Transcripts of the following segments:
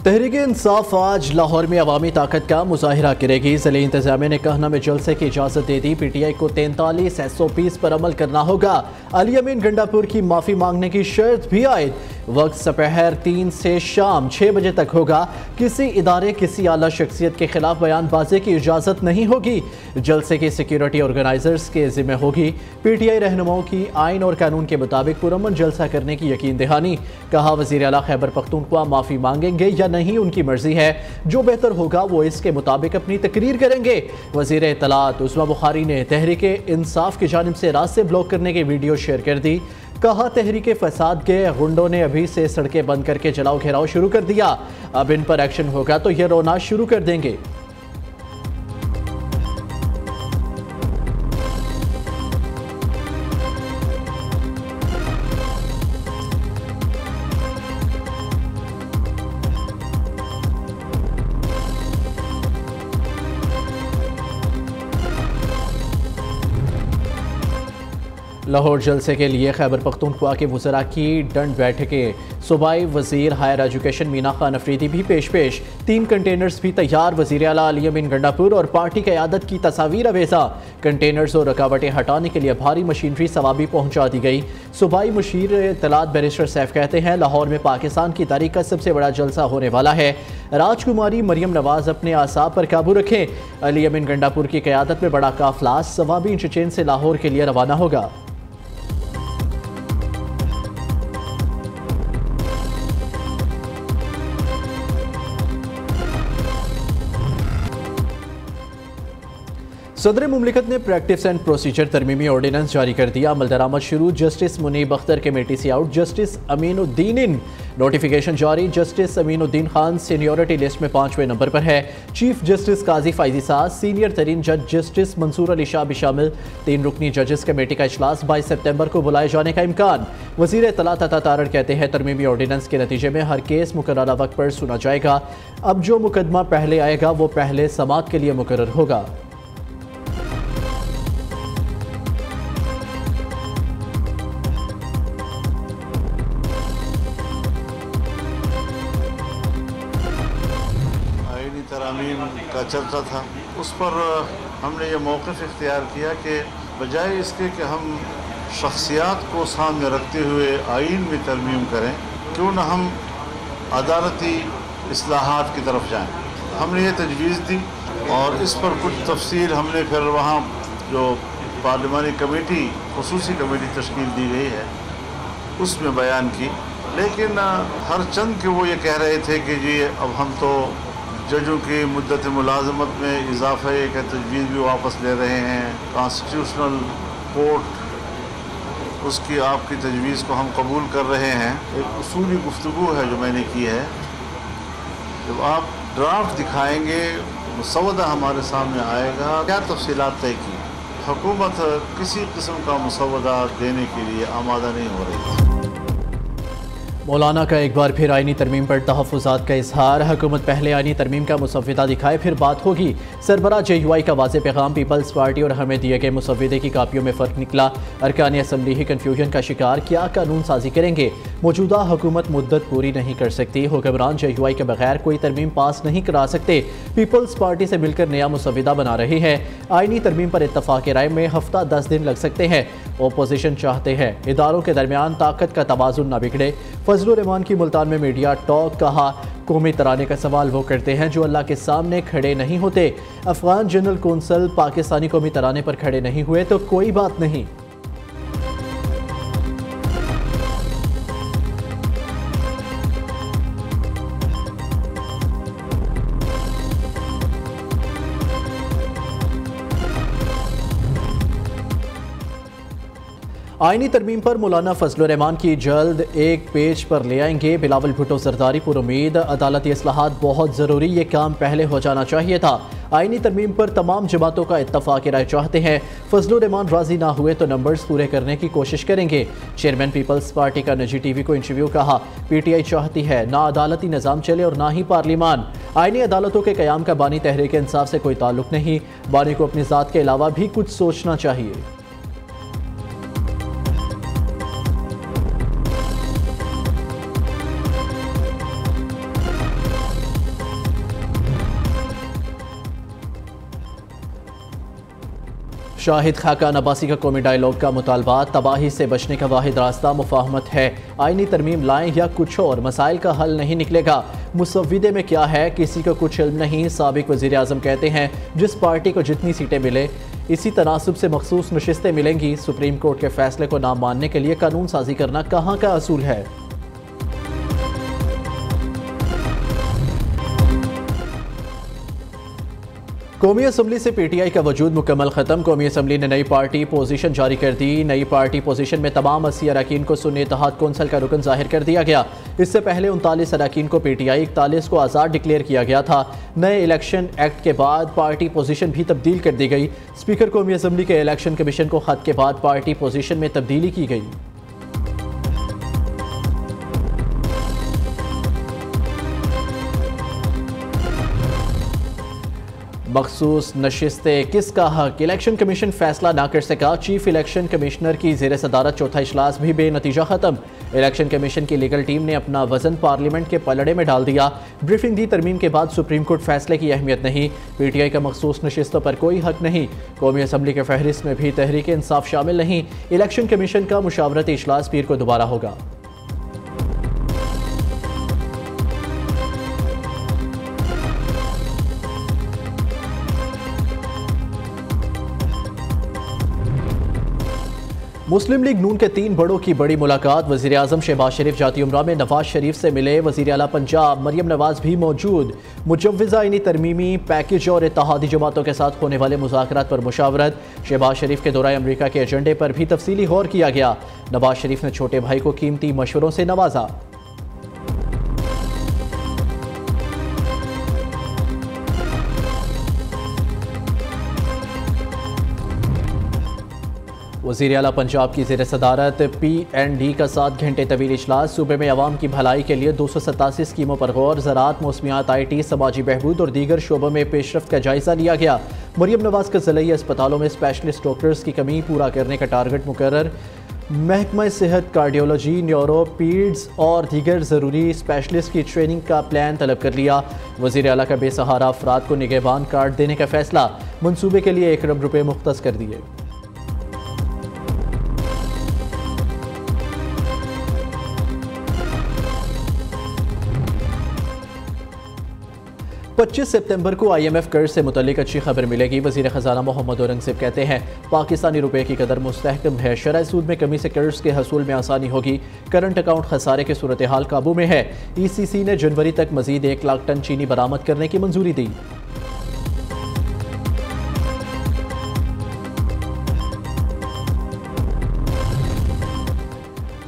तहरीक इंसाफ आज लाहौर में अवामी ताकत का मुजाहिरा करेगी। ज़िले इंतजामिया ने कहना में जलसे की इजाज़त दे दी। PTI को 43 SOPs पर अमल करना होगा। अली अमीन गंडापुर की माफ़ी मांगने की शर्त भी आयद। वक्त दोपहर 3 से शाम 6 बजे तक होगा। किसी इदारे किसी आला शख्सियत के खिलाफ बयानबाजी की इजाज़त नहीं होगी। जलसे की सिक्योरिटी ऑर्गेनाइजर्स के ज़िम्मे होगी। PTI रहनुमाओं की आइन और कानून के मुताबिक पुरअमन जलसा करने की यकीन दहानी। कहा वज़ीर आला खैबर पख्तूनख्वा माफ़ी मांगेंगे या नहीं उनकी मर्जी है, जो बेहतर होगा वो इसके मुताबिक अपनी तकरीर करेंगे। वज़ीर इत्तलात उस्मा बुखारी ने तहरीक इंसाफ की जानिब से रास्ते ब्लॉक करने की वीडियो शेयर कर दी। कहा तहरीक फसाद के गुंडों ने अभी से सड़कें बंद करके जलाओ घेराव शुरू कर दिया। अब इन पर एक्शन होगा तो ये रोना शुरू कर देंगे। लाहौर जलसे के लिए खैबर पख्तूनख्वा के वज़रा की दंड बैठकें। सूबाई वज़ीर हायर एजुकेशन मीना खान अफरीदी भी पेश 3 कंटेनर्स भी तैयार। वज़ीर आला अली अमीन गंडापुर और पार्टी क़यादत की तस्वीर अवेज़ा। कंटेनर्स और रुकावटें हटाने के लिए भारी मशीनरी सवाबी पहुँचा दी गई। सूबाई मुशीर इत्तलात बैरिस्टर सैफ कहते हैं लाहौर में पाकिस्तान की तारीख का सबसे बड़ा जलसा होने वाला है। राजकुमारी मरियम नवाज अपने आसाब पर काबू रखें। अली अमीन गंडापुर की क़यादत में बड़ा काफिला सवाबी इंटरचेंज से लाहौर के लिए रवाना होगा। सदर मुमलिकत ने प्रैक्टिस एंड प्रोसीजर तरमीमी ऑर्डिनेंस जारी कर दिया। अमल दरामद शुरू। जस्टिस मुनीब अख्तर कमेटी से आउट। जस्टिस अमीनुद्दीन इन। नोटिफिकेशन जारी। Justice Aminuddin Khan seniority list में 5वें नंबर पर है। चीफ जस्टिस काजी फाइजी साज, सीनियर तरीन जज जस्टिस मंसूर अली शाह भी शामिल। 3 रुकनी जजेस कमेटी का इजलास 22 सितंबर को बुलाए जाने का इम्कान। वज़ीर इत्तलात अता तारड़ कहते हैं तरमीमी ऑर्डिनेंस के नतीजे में हर केस मुकर्ररा वक्त पर सुना जाएगा। अब जो मुकदमा पहले आएगा वो पहले समाअत के लिए मुकर्रर होगा। तरामीम का चर्चा था, उस पर हमने ये मौक़िफ़ इख्तियार किया कि बजाय इसके कि हम शख्सियात को सामने रखते हुए आइन में तरमीम करें, क्यों न हम अदालती इस्लाहात की तरफ जाएं। हमने ये तजवीज़ दी और इस पर कुछ तफसील हमने फिर वहाँ जो पार्लिमानी कमेटी खुसूसी कमेटी तश्कील दी गई है उसमें बयान की। लेकिन हर चंद के वो ये कह रहे थे कि जी अब हम तो जजों की मुद्दत मुलाजमत में इजाफे का तजवीज़ भी वापस ले रहे हैं। कॉन्स्टिट्यूशनल कोर्ट उसकी आपकी तजवीज़ को हम कबूल कर रहे हैं। एक उसूली गुफ्तगू है जो मैंने की है। जब आप ड्राफ्ट दिखाएंगे, मसौदा हमारे सामने आएगा, क्या तफसीलात तय की, हुकूमत किसी किस्म का मसौदा देने के लिए आमादा नहीं हो रही है। मौलाना का एक बार फिर आईनी तरमीम पर तहफ़्फ़ुज़ात का इजहार। हुकूमत पहले आईनी तरमीम का मुसव्विदा दिखाए फिर बात होगी। सरबराह JUI का वाज़ेह पैगाम। पीपल्स पार्टी और हमें दिए गए मुसव्विदे की कापियों में फ़र्क निकला। अरकान असम्बली ही कन्फ्यूजन का शिकार। क्या कानून साजी करेंगे? मौजूदा हुकूमत मुद्दत पूरी नहीं कर सकती। हुक्मरान JUI के बगैर कोई तरमीम पास नहीं करा सकते। पीपल्स पार्टी से मिलकर नया मुसव्विदा बना रही है। आईनी तरमीम पर इत्तफ़ाक़ राय में हफ्ता 10 दिन लग सकते हैं। ओपोजिशन चाहते हैं इदारों के दरमियान ताकत का तवाज़ुन न बिगड़े। फजलुर रहमान की मुल्तान में मीडिया टॉक। कहा कौमी तराने का सवाल वो करते हैं जो अल्लाह के सामने खड़े नहीं होते। अफगान जनरल कौंसल पाकिस्तानी कौमी तराने पर खड़े नहीं हुए तो कोई बात नहीं। आईनी तरमीम पर मौलाना फजलुर रहमान की जल्द एक पेज पर ले आएंगे। बिलावल भुट्टो जरदारी पर उम्मीद अदालती इस्लाहात बहुत ज़रूरी, ये काम पहले हो जाना चाहिए था। आईनी तरमीम पर तमाम जमातों का इत्तफाक राय चाहते हैं। फजलुर रहमान राजी ना हुए तो नंबर्स पूरे करने की कोशिश करेंगे। चेयरमैन पीपल्स पार्टी का निजी TV को इंटरव्यू। कहा PTI चाहती है ना अदालती निज़ाम चले और ना ही पार्लिमान। आईनी अदालतों के क़याम का बानी तहरीक इंसाफ से कोई ताल्लुक नहीं। बानी को अपनी ज़ात के अलावा भी कुछ सोचना चाहिए। शाहिद खाकान अब्बासी का कौमी डायलॉग का मुतालबा तबाही से बचने का वाहिद रास्ता मुफाहमत है। आईनी तरमीम लाएं या कुछ और, मसाइल का हल नहीं निकलेगा। मुसव्विदे में क्या है किसी को कुछ इल्म नहीं। साबिक वज़ीर आज़म कहते हैं जिस पार्टी को जितनी सीटें मिले इसी तनासब से मखसूस नशिस्तें मिलेंगी। सुप्रीम कोर्ट के फैसले को ना मानने के लिए कानून साजी करना कहाँ का असूल है। कौमी असम्बली से पीटीआई का वजूद मुकम्मल खत्म। कौमी असम्बली ने नई पार्टी पोजीशन जारी कर दी। नई पार्टी पोजीशन में तमाम 80 अरकान को सुन्नी इत्तेहाद कौंसिल का रुकन जाहिर कर दिया गया। इससे पहले 39 अरकान को पीटीआई, 41 को आज़ाद डिक्लेयर किया गया था। नए इलेक्शन एक्ट के बाद पार्टी पोजीशन भी तब्दील कर दी गई। स्पीकर कौमी असम्बली के इलेक्शन कमीशन को खत के बाद पार्टी पोजीशन में तब्दीली की गई। मखसूस नशिस्तें किसका हक, इलेक्शन कमीशन फैसला ना कर सका। चीफ इलेक्शन कमिश्नर की ज़ेर सदारत चौथा इजलास भी बेनतीजा ख़त्म। इलेक्शन कमीशन की लीगल टीम ने अपना वजन पार्लियामेंट के पलड़े में डाल दिया। ब्रीफिंग दी, तरमीम के बाद सुप्रीम कोर्ट फैसले की अहमियत नहीं। पीटीआई का मखसूस नशिस्तों पर कोई हक नहीं। कौमी असम्बली के फहरिस्त में भी तहरीक इंसाफ शामिल नहीं। इलेक्शन कमीशन का मुशावरती इजलास पीर को दोबारा होगा। मुस्लिम लीग नून के 3 बड़ों की बड़ी मुलाकात। वज़ीर आज़म शहबाज शरीफ जाती उम्रा में नवाज शरीफ से मिले। वज़ीर आला पंजाब मरियम नवाज भी मौजूद। मुजव्विज़ा आईनी तरमीमी पैकेज और इत्तेहादी जमातों के साथ होने वाले मुज़ाकरात पर मुशावरत। शहबाज शरीफ के दौरे अमरीका के एजेंडे पर भी तफसीली गौर किया गया। नवाज शरीफ ने छोटे भाई को कीमती मशवरों से नवाजा। वज़ीर आला पंजाब की ज़ेर सदारत PND का 7 घंटे तवील इजलास। सूबे में अवाम की भलाई के लिए 287 स्कीमों पर गौर। ज़राअत, मौसमियात, IT, समाजी बहबूद और दीगर शोबों में पेशरफ्त का जायजा लिया गया। मरियम नवाज का ज़िले अस्पतालों में स्पेशलिस्ट डॉक्टर्स की कमी पूरा करने का टारगेट मुकर्रर। महकमा सेहत कार्डियोलॉजी, न्यूरो, पीड्स और दीगर ज़रूरी स्पेशलिस्ट की ट्रेनिंग का प्लान तलब कर लिया। वज़ीर आला का बेसहारा अफराद को निगहबान कार्ड देने का फैसला। मनसूबे के लिए 1 अरब रुपये मुख्तस कर दिए। 25 सितंबर को IMF कर्ज से मुतल्लिक अच्छी खबर मिलेगी। वज़ीर ख़जाना मोहम्मद औरंगज़ेब कहते हैं पाकिस्तानी रुपये की कदर मुस्तहकम है। शरह सूद में कमी से कर्ज के हसूल में आसानी होगी। करंट अकाउंट खसारे की सूरत हाल काबू में है। ECC ने जनवरी तक मजीद 1 लाख टन चीनी बरामद करने की मंजूरी दी।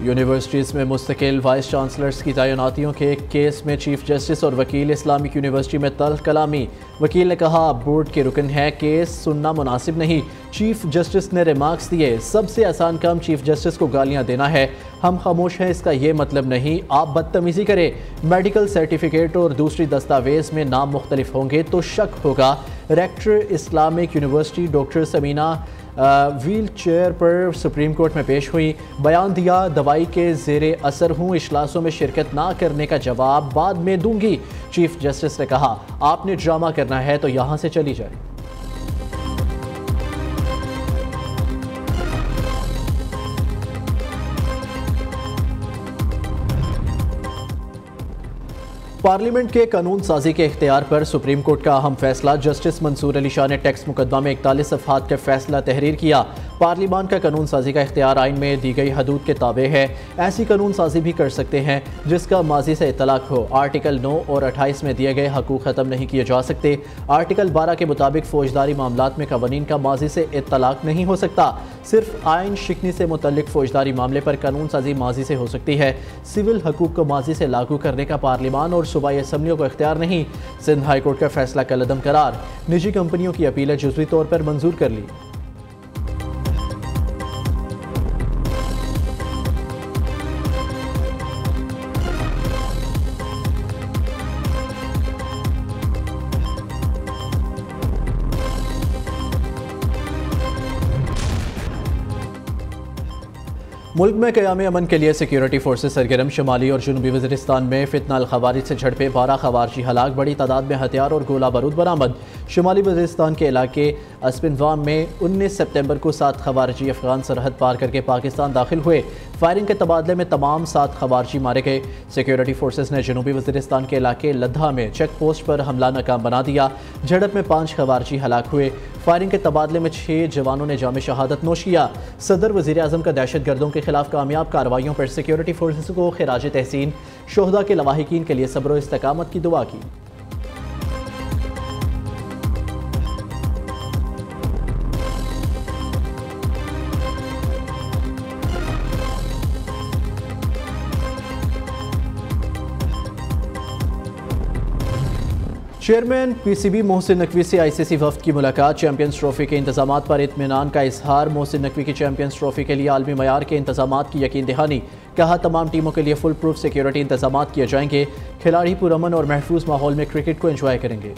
यूनिवर्सिटीज़ में मुस्तकिल वाइस चांसलर्स की तैनातियों के केस में चीफ जस्टिस और वकील इस्लामिक यूनिवर्सिटी में तल्ख कलामी। वकील ने कहा आप बोर्ड के रुकन है, केस सुनना मुनासिब नहीं। चीफ जस्टिस ने रिमार्क्स दिए सबसे आसान काम चीफ जस्टिस को गालियां देना है। हम खामोश हैं इसका ये मतलब नहीं आप बदतमीज़ी करें। मेडिकल सर्टिफिकेट और दूसरी दस्तावेज़ में नाम मुख्तलिफ होंगे तो शक होगा। Rector Islamic university doctor Samina wheelchair पर सुप्रीम कोर्ट में पेश हुई। बयान दिया दवाई के ज़ेरे असर हूँ, इजलासों में शिरकत ना करने का जवाब बाद में दूंगी। चीफ जस्टिस ने कहा आपने ड्रामा करना है तो यहाँ से चली जाए। पार्लियामेंट के कानून साजी के इख्तियार पर सुप्रीम कोर्ट का अहम फैसला। जस्टिस मंसूर अली शाह ने टैक्स मुकदमा में 41 सफ़हात का फैसला तहरीर किया। पार्लियामान का कानून साजी का इख्तियार आइन में दी गई हदूद के ताबे है। ऐसी कानून साजी भी कर सकते हैं जिसका माजी से इतलाक हो। आर्टिकल 9 और 28 में दिए गए हकूक़ ख़त्म नहीं किए जा सकते। आर्टिकल 12 के मुताबिक फौजदारी मामलात में कवानीन का माजी से इतलाक नहीं हो सकता। सिर्फ आइन शिकनी से मुतल्लिक फौजदारी मामले पर कानून साजी माजी से हो सकती है। सिविल हकूक़ को माजी से लागू करने का पार्लियामान और सूबाई असम्बलियों को इख्तियार नहीं। सिंध हाई कोर्ट का फैसला कलअदम करार। निजी कंपनियों की अपीलें जुज़वी तौर पर मंजूर कर ली। मुल्क में क़याम अमन के लिए सिक्योरिटी फोर्सेस सरगर्म। शुमाली और जनूबी वज़ीरिस्तान में फितना अल ख़वारिज से झड़पे, 12 ख़वारिजी हलाक, बड़ी तादाद में हथियार और गोला बारूद बरामद। शुमाली वज़ीरिस्तान के इलाके अस्पिनवाम में 19 सितंबर को 7 ख़वारिजी अफ़गान सरहद पार करके पाकिस्तान दाखिल हुए। फायरिंग के तबादले में तमाम 7 ख़वारिजी मारे गए। सिक्योरिटी फोर्सेस ने जनूबी वज़ीरिस्तान के इलाके लद्दा में चेक पोस्ट पर हमला नाकाम बना दिया। झड़प में 5 ख़वारिजी हलाक हुए। फायरिंग के तबादले में 6 जवानों ने जाम शहादत नोश किया। सदर वज़ीर आज़म का दहशत गर्दों के खिलाफ कामयाब कार्रवाइयों पर सिक्योरिटी फोर्सेस को खिराज तहसीन, शोहदा के लवाहिकीन के लिए सब्र व इस्तिकामत की दुआ की। चेयरमैन पीसीबी मोहसिन नकवी से आईसीसी वफ्द की मुलाकात। चैंपियंस ट्रॉफी के इंतजामात पर इत्मीनान का इजहार। मोहसिन नकवी की चैंपियंस ट्रॉफी के लिए आलमी मयार के इंतजामात की यकीन दहानी। कहा, तमाम टीमों के लिए फुल प्रूफ सिक्योरिटी इंतजामात किए जाएंगे। खिलाड़ी पुरअमन और महफूज माहौल में क्रिकेट को एंजॉय करेंगे।